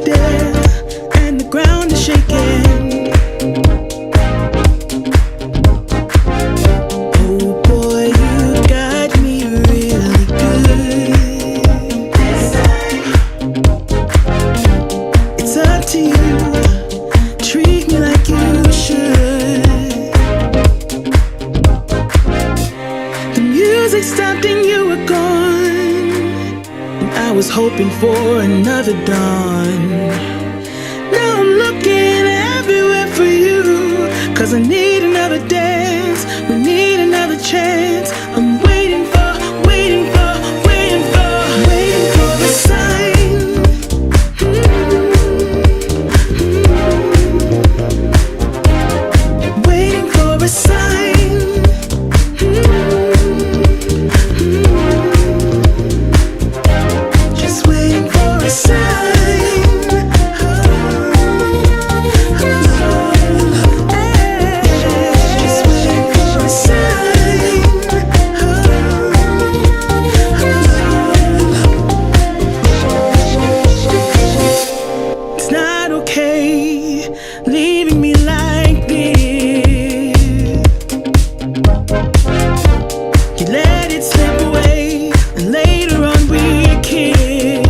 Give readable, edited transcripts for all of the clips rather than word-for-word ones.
there and the ground is shaking. Oh boy, you got me really good. It's up to you, treat me like you should. The music stopped and you were gone, and I was hoping for another dawn. Now I'm looking everywhere for you, 'cause I need another dance, we need another chance. I'm waiting for, waiting for, waiting for, waiting for the sign. Waiting for a sign. Just waiting for a sign. Just waiting for a sign. It's not okay leaving me like this. You let it slip away, and later on we kiss.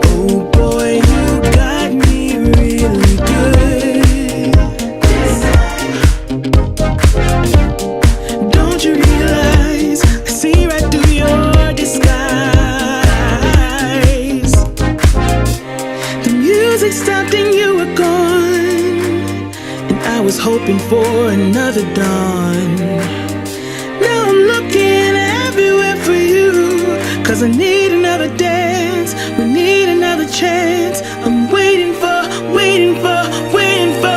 Oh boy, you got me really good. Don't you realize I see right through your disguise? The music stopped and you were gone, and I was hoping for another dawn. Now I'm looking everywhere for you, 'cause I need another dance, we need another chance. I'm waiting for, waiting for, waiting for.